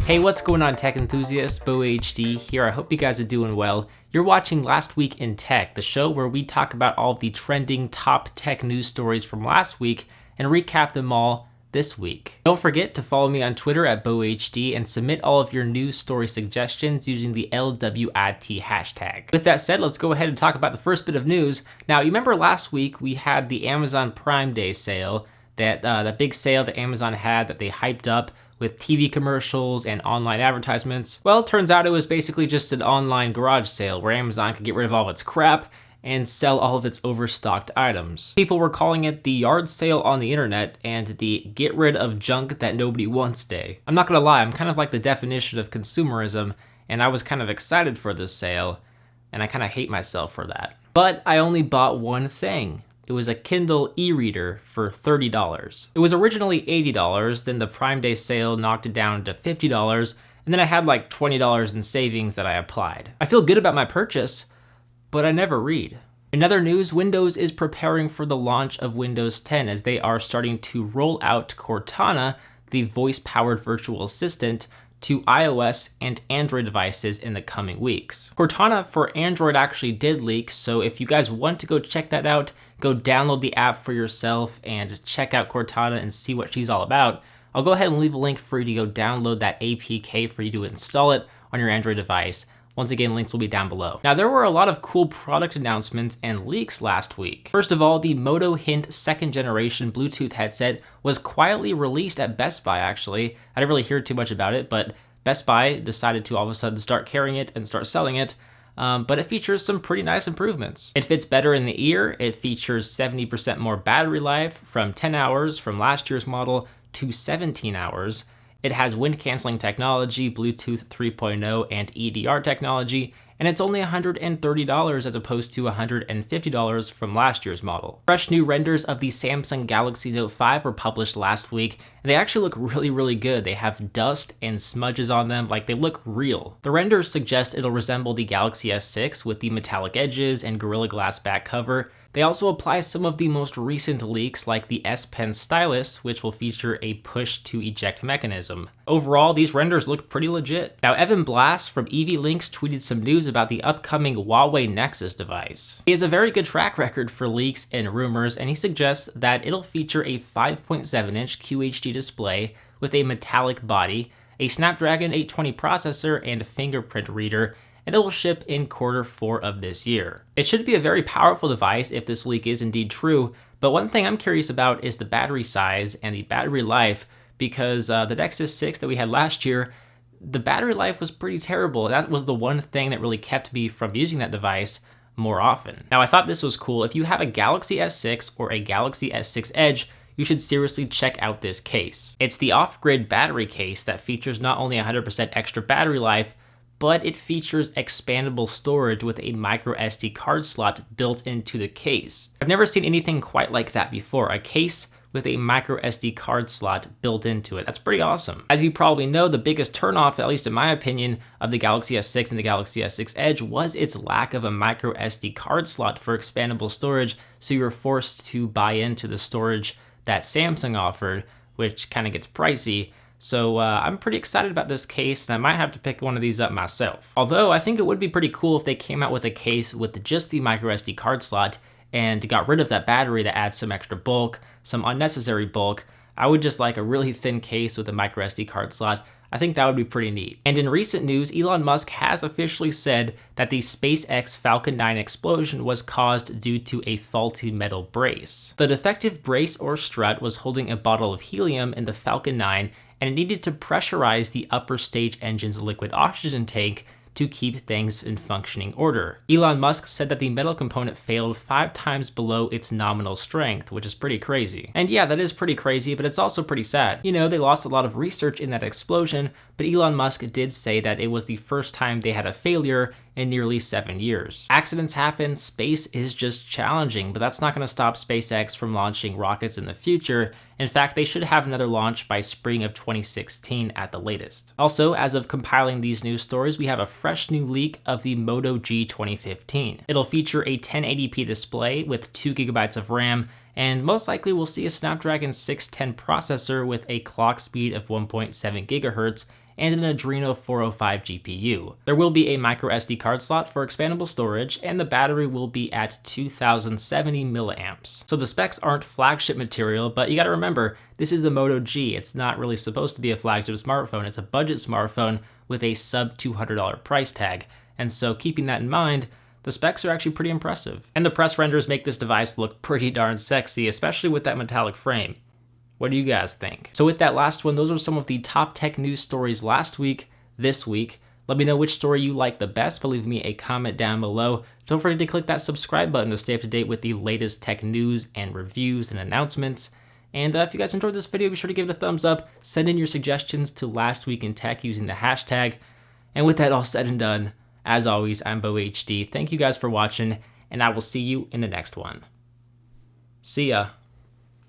Hey, what's going on, tech enthusiasts? BoHD here. I hope you guys are doing well. You're watching Last Week in Tech, the show where we talk about all of the trending top tech news stories from last week and recap them all this week. Don't forget to follow me on Twitter at BoHD and submit all of your news story suggestions using the LWIT hashtag. With that said, let's go ahead and talk about the first bit of news. Now, you remember last week we had the Amazon Prime Day sale, that big sale that Amazon had that they hyped up with TV commercials and online advertisements. Well, it turns out it was basically just an online garage sale where Amazon could get rid of all of its crap and sell all of its overstocked items. People were calling it the yard sale on the internet and the get rid of junk that nobody wants day. I'm not gonna lie, I'm kind of like the definition of consumerism, and I was kind of excited for this sale, and I kind of hate myself for that. But I only bought one thing. It was a Kindle e-reader for $30. It was originally $80, then the Prime Day sale knocked it down to $50, and then I had like $20 in savings that I applied. I feel good about my purchase, but I never read. In other news, Windows is preparing for the launch of Windows 10 as they are starting to roll out Cortana, the voice-powered virtual assistant, to iOS and Android devices in the coming weeks. Cortana for Android actually did leak, so if you guys want to go check that out, go download the app for yourself and check out Cortana and see what she's all about. I'll go ahead and leave a link for you to go download that APK for you to install it on your Android device. Once again, links will be down below. Now, there were a lot of cool product announcements and leaks last week. First of all, the Moto Hint 2nd generation Bluetooth headset was quietly released at Best Buy, actually. I didn't really hear too much about it, but Best Buy decided to all of a sudden start carrying it and start selling it. But it features some pretty nice improvements. It fits better in the ear. It features 70% more battery life from 10 hours from last year's model to 17 hours. It has wind canceling technology, Bluetooth 3.0, and EDR technology, and it's only $130 as opposed to $150 from last year's model. Fresh new renders of the Samsung Galaxy Note 5 were published last week, and they actually look really good. They have dust and smudges on them, like they look real. The renders suggest it'll resemble the Galaxy S6 with the metallic edges and Gorilla Glass back cover. They also apply some of the most recent leaks like the S Pen stylus, which will feature a push-to-eject mechanism. Overall, these renders look pretty legit. Now, Evan Blass from EV Links tweeted some news about the upcoming Huawei Nexus device. He has a very good track record for leaks and rumors, and he suggests that it'll feature a 5.7-inch QHD display with a metallic body, a Snapdragon 820 processor, and a fingerprint reader, and it will ship in Q4 of this year. It should be a very powerful device if this leak is indeed true, but one thing I'm curious about is the battery size and the battery life, because the Nexus 6 that we had last year, the battery life was pretty terrible. That was the one thing that really kept me from using that device more often. Now, I thought this was cool. If you have a Galaxy S6 or a Galaxy S6 Edge, you should seriously check out this case. It's the off-grid battery case that features not only 100% extra battery life, but it features expandable storage with a micro SD card slot built into the case. I've never seen anything quite like that before, a case with a micro SD card slot built into it. That's pretty awesome. As you probably know, the biggest turnoff, at least in my opinion, of the Galaxy S6 and the Galaxy S6 Edge was its lack of a micro SD card slot for expandable storage, so you were forced to buy into the storage that Samsung offered, which kind of gets pricey. So I'm pretty excited about this case, and I might have to pick one of these up myself. Although I think it would be pretty cool if they came out with a case with just the micro SD card slot and got rid of that battery that adds some extra bulk, some unnecessary bulk. I would just like a really thin case with a micro SD card slot. I think that would be pretty neat. And in recent news, Elon Musk has officially said that the SpaceX Falcon 9 explosion was caused due to a faulty metal brace. The defective brace or strut was holding a bottle of helium in the Falcon 9, and it needed to pressurize the upper stage engine's liquid oxygen tank to keep things in functioning order. Elon Musk said that the metal component failed 5 times below its nominal strength, which is pretty crazy. And yeah, that is pretty crazy, but it's also pretty sad. You know, they lost a lot of research in that explosion, but Elon Musk did say that it was the first time they had a failure in nearly 7 years. Accidents happen, space is just challenging, but that's not going to stop SpaceX from launching rockets in the future. In fact, they should have another launch by spring of 2016 at the latest. Also, as of compiling these news stories, we have a fresh new leak of the Moto G 2015. It'll feature a 1080p display with 2 GB of RAM and most likely we'll see a Snapdragon 610 processor with a clock speed of 1.7 GHz and an Adreno 405 GPU. There will be a micro SD card slot for expandable storage, and the battery will be at 2070 milliamps. So the specs aren't flagship material, but you gotta remember, this is the Moto G. It's not really supposed to be a flagship smartphone. It's a budget smartphone with a sub $200 price tag. And so keeping that in mind, the specs are actually pretty impressive. And the press renders make this device look pretty darn sexy, especially with that metallic frame. What do you guys think? So with that last one, those were some of the top tech news stories last week, this week. Let me know which story you like the best, but leave me a comment down below. Don't forget to click that subscribe button to stay up to date with the latest tech news and reviews and announcements. And if you guys enjoyed this video, be sure to give it a thumbs up. Send in your suggestions to Last Week in Tech using the hashtag. And with that all said and done, as always, I'm BoHD. Thank you guys for watching, and I will see you in the next one. See ya.